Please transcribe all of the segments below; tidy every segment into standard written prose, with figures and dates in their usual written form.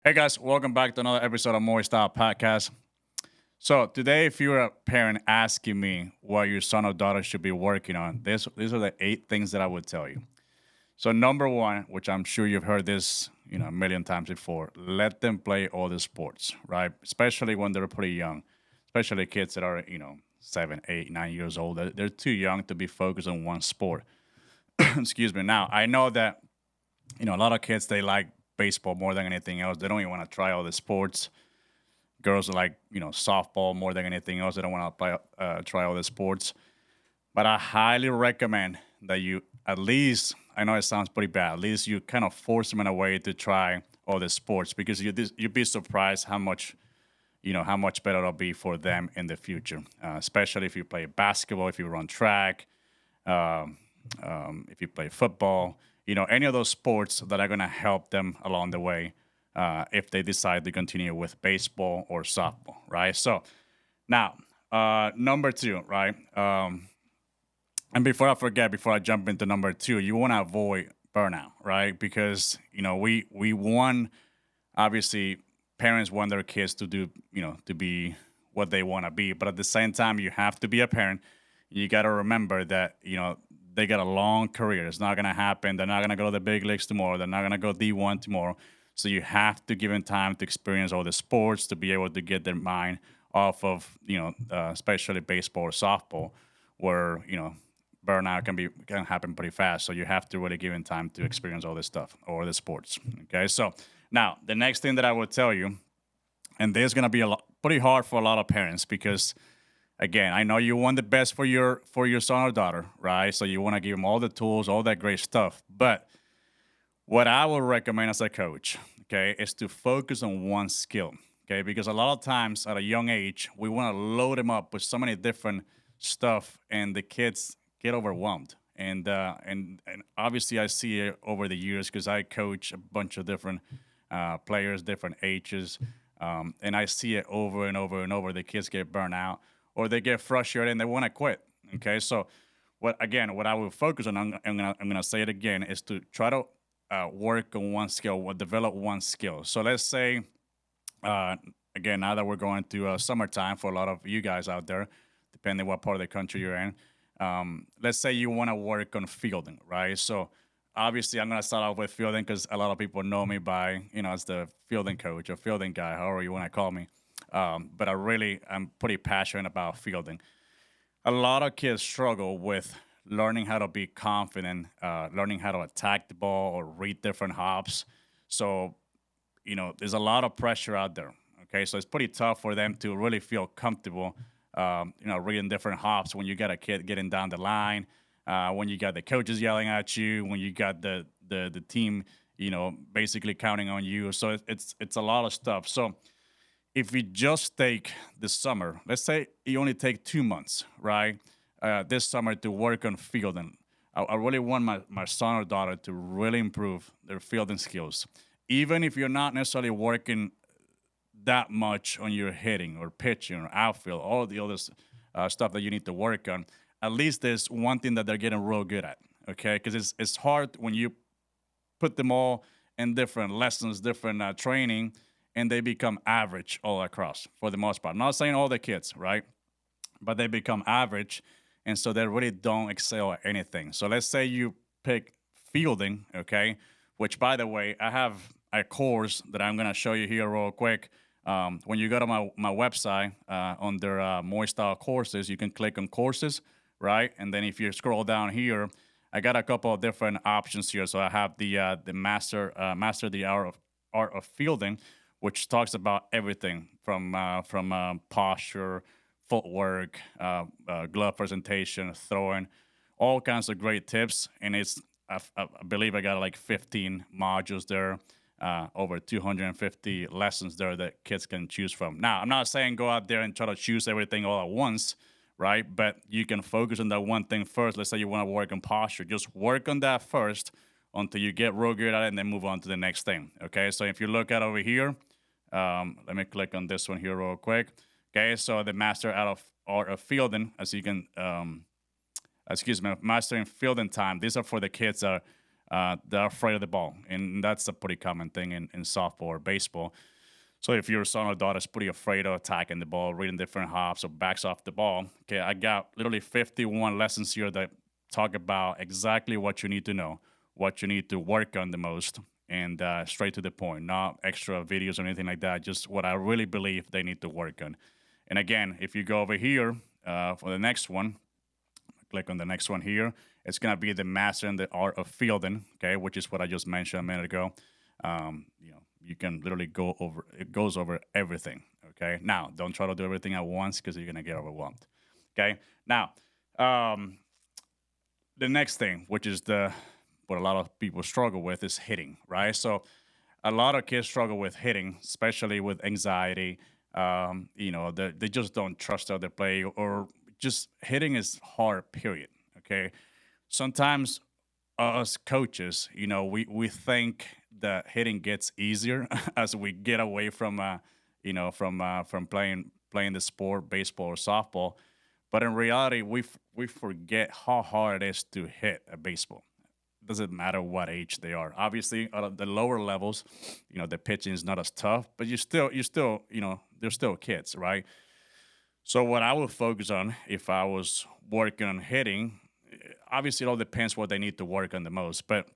Hey guys, welcome back to another episode of Moy Style podcast. So today, if you're a parent asking me what your son or daughter should be working on, these are the 8 things that I would tell you. So number one, which I'm sure you've heard this, a million times before, let them play all the sports, right? Especially when they're pretty young, especially kids that are, 7, 8, 9 years old. They're too young to be focused on one sport. Excuse me. Now I know that a lot of kids they like baseball more than anything else. They don't even want to try all the sports. Girls are like softball more than anything else. They don't want to try all the sports. But I highly recommend that you at least. I know it sounds pretty bad. At least you kind of force them in a way to try all the sports because you'd be surprised how much better it'll be for them in the future. Especially if you play basketball, if you run track, um, if you play football, any of those sports that are going to help them along the way if they decide to continue with baseball or softball, right? So now, number two, right? And before I forget, before I jump into number two, you want to avoid burnout, right? Because we want obviously parents want their kids to do to be what they want to be, but at the same time, you have to be a parent. You got to remember that they got a long career. It's not gonna happen. They're not gonna go to the big leagues tomorrow. They're not gonna go D1 tomorrow. So you have to give them time to experience all the sports to be able to get their mind off of especially baseball or softball, where burnout can happen pretty fast. So you have to really give them time to experience all this stuff or the sports. Okay, so now the next thing that I would tell you, and this is gonna be pretty hard for a lot of parents because again, I know you want the best for your son or daughter, right? So you want to give them all the tools, all that great stuff. But what I would recommend as a coach, okay, is to focus on one skill, okay? Because a lot of times at a young age, we want to load them up with so many different stuff, and the kids get overwhelmed. And obviously, I see it over the years because I coach a bunch of different players, different ages, and I see it over and over and over. The kids get burnt out, or they get frustrated and they want to quit. Okay, so what I will focus on, I'm gonna say it again, is to try to work on one skill or develop one skill. So let's say, uh, again, now that we're going to summertime for a lot of you guys out there, depending what part of the country you're in, let's say you want to work on fielding, right? So obviously, I'm gonna start off with fielding because a lot of people know me by as the fielding coach or fielding guy, however you want to call me. But I'm pretty passionate about fielding. A lot of kids struggle with learning how to be confident, learning how to attack the ball or read different hops. So, there's a lot of pressure out there. Okay, so it's pretty tough for them to really feel comfortable, reading different hops when you got a kid getting down the line, when you got the coaches yelling at you, when you got the team, basically counting on you. So it's a lot of stuff. So if we just take this summer, let's say you only take 2 months, right? This summer to work on fielding. I really want my son or daughter to really improve their fielding skills. Even if you're not necessarily working that much on your hitting or pitching or outfield, all the other stuff that you need to work on, at least there's one thing that they're getting real good at, okay? Because it's hard when you put them all in different lessons, different training, and they become average all across for the most part. I'm not saying all the kids, right? But they become average, and so they really don't excel at anything. So let's say you pick fielding, okay? Which, by the way, I have a course that I'm gonna show you here real quick. When you go to my website under Moy Style courses, you can click on courses, right? And then if you scroll down here, I got a couple of different options here. So I have the master the art of fielding, which talks about everything from posture, footwork, glove presentation, throwing, all kinds of great tips. And I believe I got like 15 modules there, over 250 lessons there that kids can choose from. Now, I'm not saying go out there and try to choose everything all at once, right? But you can focus on that one thing first. Let's say you want to work on posture. Just work on that first until you get real good at it and then move on to the next thing. Okay, so if you look at over here, let me click on this one here real quick. Okay, so the master out of art of fielding, as you can, excuse me, mastering fielding time. These are for the kids that they're afraid of the ball, and that's a pretty common thing in softball or baseball. So if your son or daughter is pretty afraid of attacking the ball, reading different hops or backs off the ball, okay, I got literally 51 lessons here that talk about exactly what you need to know, what you need to work on the most, and straight to the point, not extra videos or anything like that. Just what I really believe they need to work on. And again, if you go over here for the next one, click on the next one here. It's gonna be the master in the art of fielding, okay, which is what I just mentioned a minute ago. You can literally go over. It goes over everything. Okay. Now, don't try to do everything at once because you're gonna get overwhelmed. Okay. Now, um, the next thing, which is the what a lot of people struggle with, is hitting. Right. So, a lot of kids struggle with hitting, especially with anxiety. They just don't trust other play, or just hitting is hard. Period. Okay. Sometimes us coaches, we think that hitting gets easier as we get away from, from playing the sport, baseball or softball. But in reality, we forget how hard it is to hit a baseball. Doesn't matter what age they are. Obviously, at the lower levels, the pitching is not as tough, but you still, they're still kids, right? So what I would focus on if I was working on hitting, obviously it all depends what they need to work on the most. But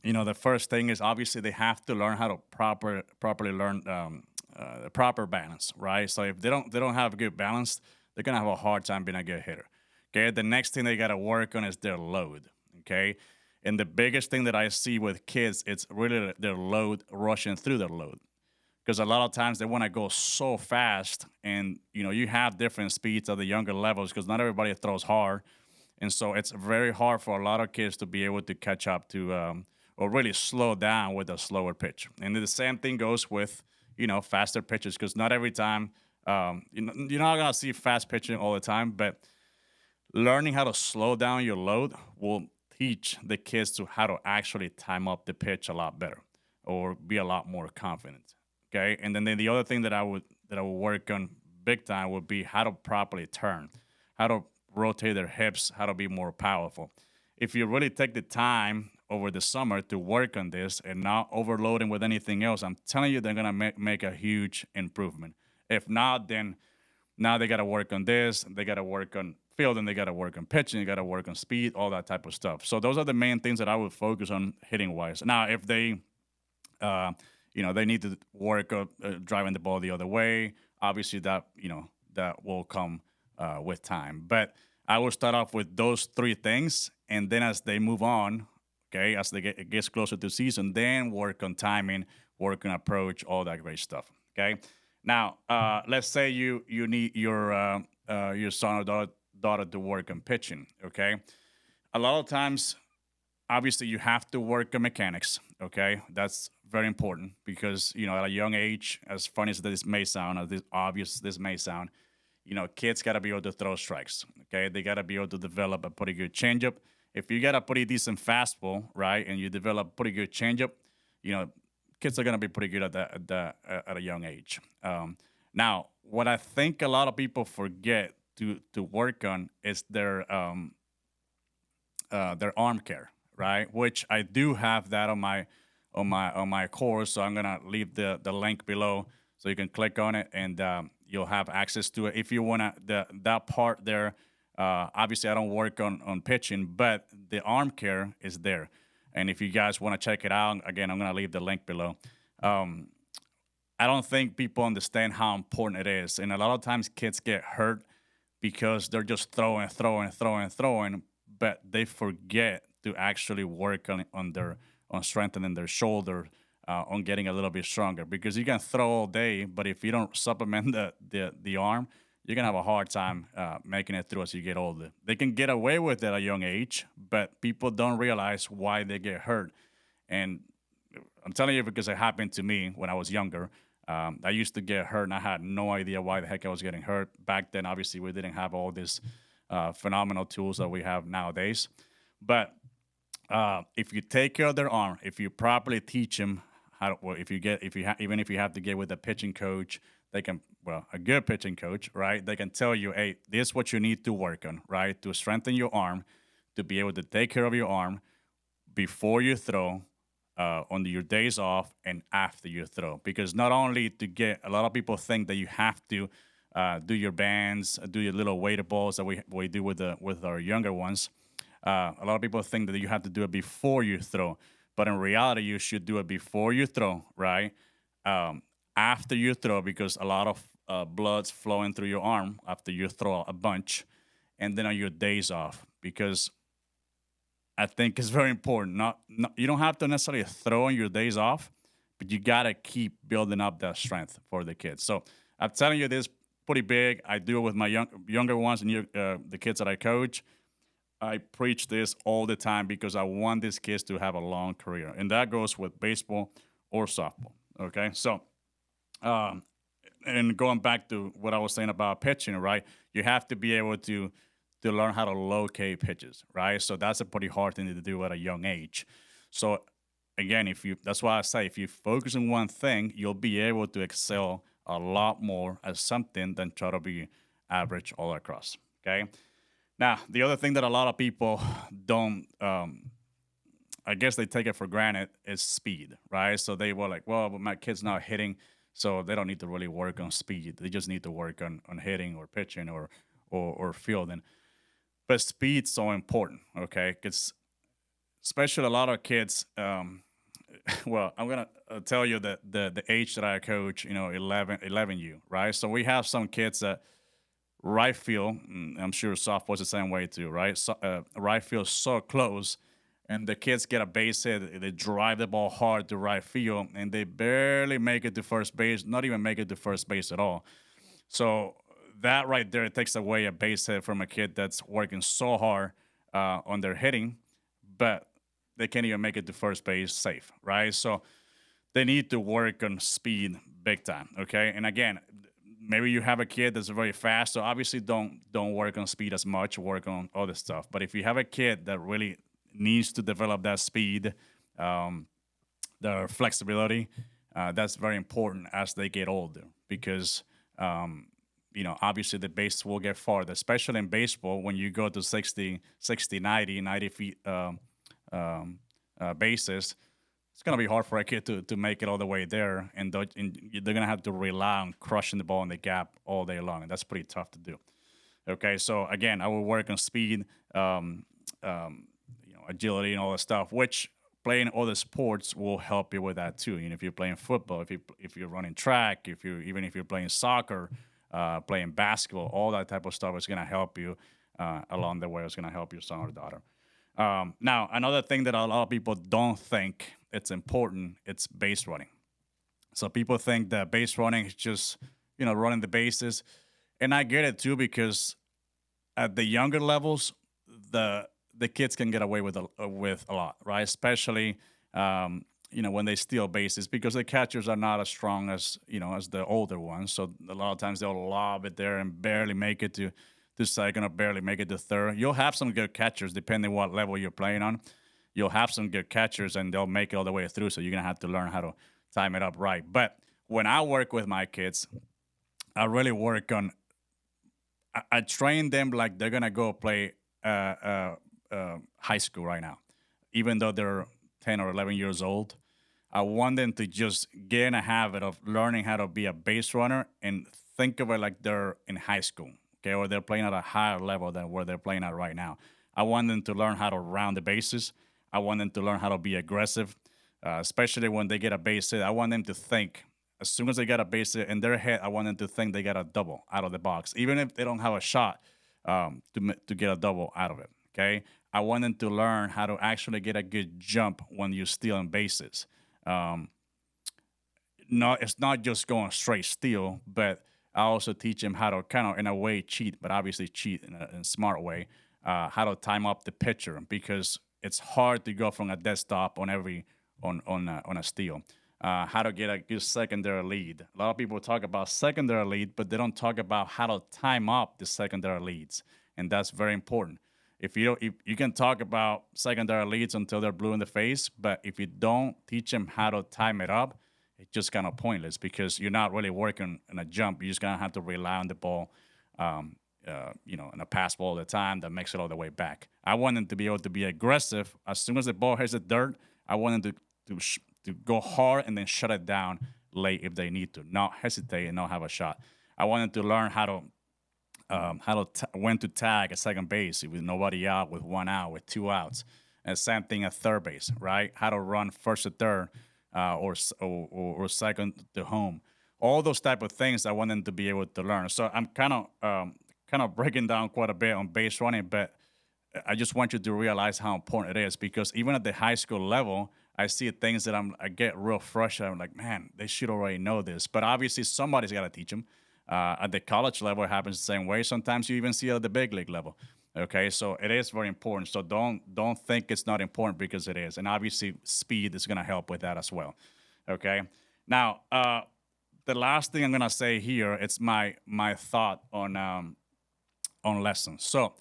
the first thing is obviously they have to learn how to properly learn the proper balance, right? So if they don't have a good balance, they're gonna have a hard time being a good hitter. Okay. The next thing they gotta work on is their load. Okay. And the biggest thing that I see with kids, it's really their load, rushing through their load, because a lot of times they want to go so fast, and you have different speeds at the younger levels because not everybody throws hard, and so it's very hard for a lot of kids to be able to catch up to, or really slow down with a slower pitch. And the same thing goes with faster pitches, because not every time, you're not gonna see fast pitching all the time, but learning how to slow down your load will teach the kids to how to actually time up the pitch a lot better, or be a lot more confident. Okay. And then the other thing that I would work on big time would be how to properly turn, how to rotate their hips, how to be more powerful. If you really take the time over the summer to work on this and not overloading with anything else, I'm telling you they're gonna make a huge improvement. If not, then now they got to work on this. They got to work on fielding. They got to work on pitching. They got to work on speed, all that type of stuff. So those are the main things that I would focus on hitting wise. Now, if uh, they need to work on driving the ball the other way, obviously that will come with time. But I will start off with those three things, and then as they move on, okay, as it gets closer to season, then work on timing, work on approach, all that great stuff. Okay. Now, let's say you need your son or daughter to work on pitching. Okay, a lot of times, obviously, you have to work on mechanics. Okay, that's very important because at a young age, as funny as this may sound, as this obvious this may sound, kids got to be able to throw strikes. Okay, they got to be able to develop a pretty good changeup. If you got a pretty decent fastball, right, and you develop pretty good changeup, you know kids are gonna be pretty good at a young age. Now, what I think a lot of people forget to work on is their arm care, right? Which I do have that on my course. So I'm gonna leave the link below so you can click on it, and you'll have access to it if you wanna that part there. Obviously, I don't work on pitching, but the arm care is there. And if you guys want to check it out, again, I'm going to leave the link below. Um, I don't think people understand how important it is. And a lot of times kids get hurt because they're just throwing, but they forget to actually work on strengthening their shoulder, on getting a little bit stronger. Because you can throw all day, but if you don't supplement the arm, you're gonna have a hard time making it through as you get older. They can get away with it at a young age, but people don't realize why they get hurt. And I'm telling you because it happened to me when I was younger. I used to get hurt, and I had no idea why the heck I was getting hurt. Back then, obviously, we didn't have all these phenomenal tools that we have nowadays. But if you take care of their arm, if you properly teach them how, to, well, even if you have to get with a pitching coach, they can, well, a good pitching coach, right? They can tell you, hey, this is what you need to work on, right? To strengthen your arm, to be able to take care of your arm, before you throw, on your days off, and after you throw. Because not only to get, a lot of people think that you have to do your bands, do your little weighted balls that we do with our younger ones. A lot of people think that you have to do it before you throw, but in reality, you should do it before you throw, right? Um, After you throw, because a lot of blood's flowing through your arm after you throw a bunch, and then on your days off, because I think it's very important. Not you don't have to necessarily throw on your days off, but you gotta keep building up that strength for the kids. So I'm telling you this pretty big. I do it with my younger ones and the kids that I coach. I preach this all the time because I want these kids to have a long career, and that goes with baseball or softball. Okay, so um, and going back to what I was saying about pitching, right? You have to be able to learn how to locate pitches, right? So that's a pretty hard thing to do at a young age. So again, if you that's why I say if you focus on one thing, you'll be able to excel a lot more at something than try to be average all across. Okay. Now, the other thing that a lot of people don't, I guess they take it for granted, is speed, right? So they were like, well, but my kid's not hitting, so they don't need to really work on speed. They just need to work on hitting or pitching or fielding. But speed's so important, okay? Because especially a lot of kids, well, I'm gonna tell you that the age that I coach, 11U, right? So we have some kids that right field, I'm sure softball's the same way too, right? So, right field so close, and the kids get a base hit. They drive the ball hard to right field, and they barely make it to first base. Not even make it to first base at all. So that right there takes away a base hit from a kid that's working so hard on their hitting, but they can't even make it to first base safe, right? So they need to work on speed big time. Okay, and again, maybe you have a kid that's very fast, so obviously don't work on speed as much. Work on other stuff. But if you have a kid that really needs to develop that speed, um, the flexibility, that's very important as they get older because. Obviously the base will get farther, especially in baseball when you go to 90 feet bases. It's going to be hard for a kid to make it all the way there, and they're going to have to rely on crushing the ball in the gap all day long, and that's pretty tough to do. Okay, so again, I will work on speed, agility, and all that stuff, which playing other sports will help you with that too. If you're playing football, if you're running track, if you're playing soccer, playing basketball, all that type of stuff is going to help you along the way. It's going to help your son or daughter. Now, another thing that a lot of people don't think it's important, it's base running. So people think that base running is just, running the bases. And I get it too, because at the younger levels, the kids can get away with a lot, right? Especially, when they steal bases, because the catchers are not as strong as the older ones. So a lot of times they'll lob it there and barely make it to second or barely make it to third. You'll have some good catchers depending what level you're playing on. You'll have some good catchers and they'll make it all the way through. So you're gonna have to learn how to time it up right. But when I work with my kids, I really work on. I train them like they're gonna go play high school right now, even though they're 10 or 11 years old. I want them to just get in a habit of learning how to be a base runner and think of it like they're in high school, okay, or they're playing at a higher level than where they're playing at right now. I want them to learn how to round the bases. I want them to learn how to be aggressive, especially when they get a base hit. I want them to think as soon as they get a base hit in their head. I want them to think they got a double out of the box, even if they don't have a shot to get a double out of it. Okay, I want them to learn how to actually get a good jump when you're stealing bases. Um, it's not just going straight steal, but I also teach them how to kind of, in a way, cheat, but obviously cheat in a smart way. How to time up the pitcher, because it's hard to go from a dead stop on every on a steal. How to get a good secondary lead. A lot of people talk about secondary lead, but they don't talk about how to time up the secondary leads, and that's very important. If you can talk about secondary leads until they're blue in the face, but if you don't teach them how to time it up, it's just kind of pointless because you're not really working in a jump. You're just gonna have to rely on the ball in a pass ball all the time that makes it all the way back. I want them to be able to be aggressive as soon as the ball hits the dirt. I want them to go hard and then shut it down late if they need to, not hesitate and not have a shot. I want them to learn when to tag at second base with nobody out, with one out, with two outs, and same thing at third base, right? How to run first to third, or second to home. All those type of things I want them to be able to learn. So I'm kind of breaking down quite a bit on base running, but I just want you to realize how important it is, because even at the high school level, I see things that I get real frustrated. I'm like, man, they should already know this. But obviously, somebody's got to teach them. At the college level, it happens the same way. Sometimes you even see it at the big league level. Okay, so it is very important. So don't think it's not important, because it is. And obviously, speed is going to help with that as well. Okay, now the last thing I'm going to say here, it's my thought on lessons. So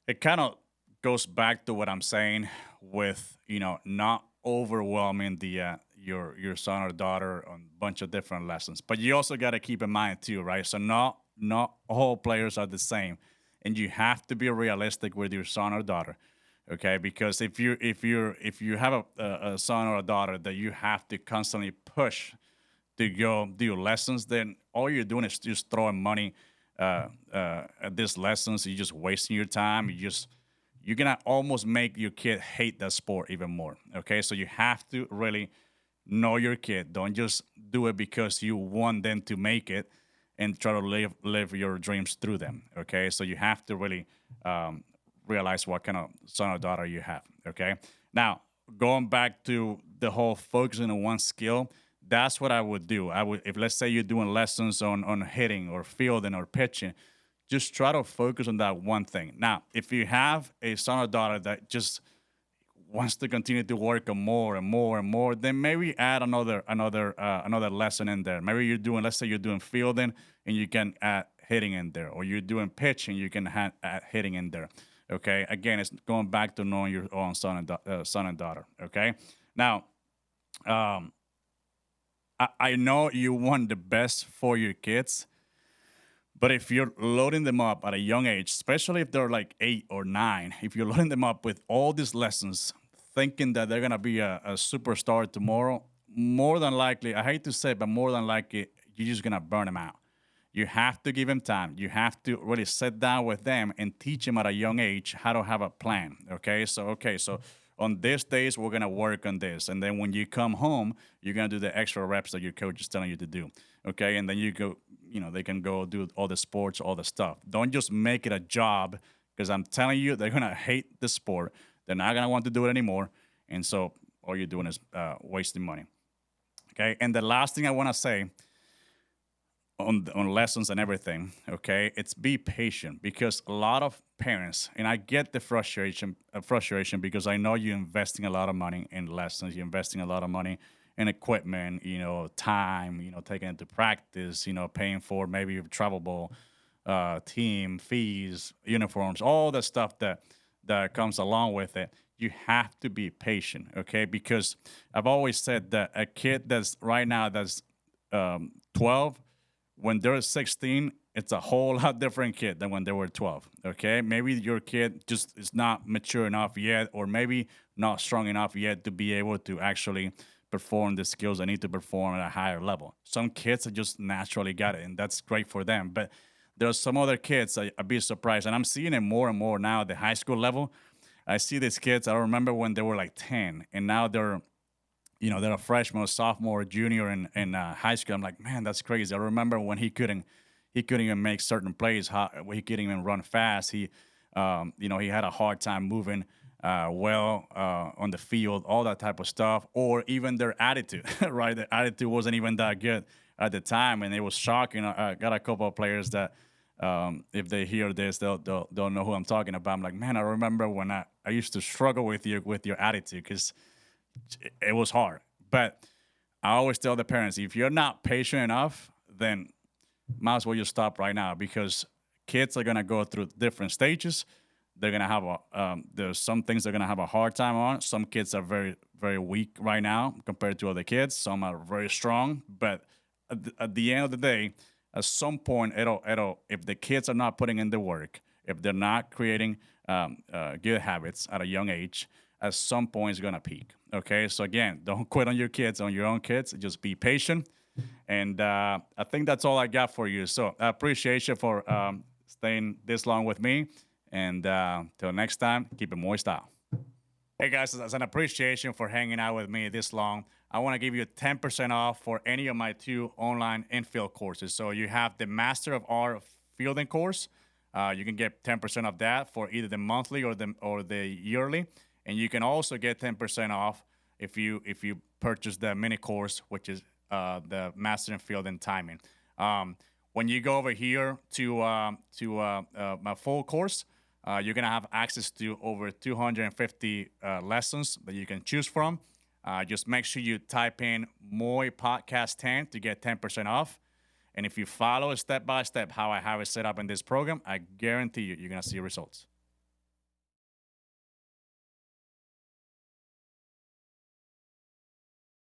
it kind of goes back to what I'm saying with not overwhelming the your son or daughter on a bunch of different lessons. But you also got to keep in mind too, right? So not all players are the same, and you have to be realistic with your son or daughter. Okay, because if you have a son or a daughter that you have to constantly push to go do lessons, then all you're doing is just throwing money at these lessons. You're just wasting your time. You're gonna almost make your kid hate that sport even more. Okay, so you have to really know your kid. Don't just do it because you want them to make it and try to live your dreams through them. Okay, so you have to really realize what kind of son or daughter you have. Okay, now going back to the whole focusing on one skill, that's what I would do. I would, if let's say you're doing lessons on hitting or fielding or pitching, just try to focus on that one thing. Now, if you have a son or daughter that just wants to continue to work on more and more and more, then maybe add another lesson in there. Maybe let's say you're doing fielding and you can add hitting in there, or you're doing pitching, you can add hitting in there. Okay, again, it's going back to knowing your own son and daughter. Okay, now I know you want the best for your kids, but if you're loading them up at a young age, especially if they're like 8 or 9, if you're loading them up with all these lessons, thinking that they're gonna be a superstar tomorrow, more than likely, I hate to say it, but more than likely, you're just gonna burn them out. You have to give them time. You have to really sit down with them and teach them at a young age how to have a plan. Okay, so on these days we're gonna work on this, and then when you come home, you're gonna do the extra reps that your coach is telling you to do. Okay, and then you go, they can go do all the sports, all the stuff. Don't just make it a job, because I'm telling you, they're gonna hate the sport. They're not gonna want to do it anymore, and so all you're doing is wasting money. Okay, and the last thing I want to say on lessons and everything, okay, it's be patient, because a lot of parents, and I get the frustration because I know you're investing a lot of money in lessons, you're investing a lot of money in equipment, time, taking it to practice, paying for maybe your travel ball, team fees, uniforms, all the stuff that comes along with it. You have to be patient, okay? Because I've always said that a kid that's 12, when they're 16, it's a whole lot different kid than when they were 12, okay? Maybe your kid just is not mature enough yet, or maybe not strong enough yet to be able to actually perform the skills they need to perform at a higher level. Some kids are just naturally got it, and that's great for them. But there's some other kids, I'd be surprised, and I'm seeing it more and more now at the high school level. I see these kids, I remember when they were like 10, and now they're a freshman, sophomore, junior in high school. I'm like, man, that's crazy. I remember when he couldn't even make certain plays. He couldn't even run fast. He had a hard time moving on the field, all that type of stuff, or even their attitude, right? Their attitude wasn't even that good at the time, and it was shocking. I got a couple of players that, if they hear this, they'll know who I'm talking about. I'm like, man, I remember when I used to struggle with your attitude, because it was hard. But I always tell the parents, if you're not patient enough, then might as well just stop right now, because kids are gonna go through different stages. They're gonna have there's some things they're gonna have a hard time on. Some kids are very, very weak right now compared to other kids. Some are very strong. But at the end of the day, at some point, it'll if the kids are not putting in the work, if they're not creating good habits at a young age, at some point it's gonna peak. Okay, so again, don't quit on your kids, on your own kids. Just be patient, and I think that's all I got for you. So I appreciate you for staying this long with me, and till next time, keep it Moy Style. Hey guys, as an appreciation for hanging out with me this long, I want to give you 10% off for any of my two online infield courses. So you have the Master of Art Fielding course. You can get 10% off that for either the monthly or the yearly, and you can also get 10% off if you purchase the mini course, which is the Master in Fielding Timing. When you go over here to my full course, you're gonna have access to over 250 lessons that you can choose from. Just make sure you type in Moy Podcast 10 to get 10% off. And if you follow step by step how I have it set up in this program, I guarantee you're gonna see results.